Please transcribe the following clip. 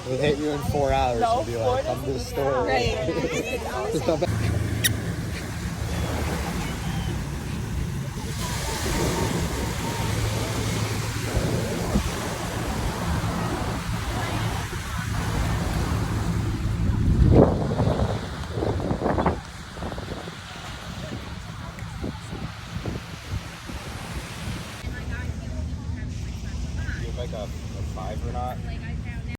We'll hit you in 4 hours and be like, come to the store. Right. Like a 5 or not?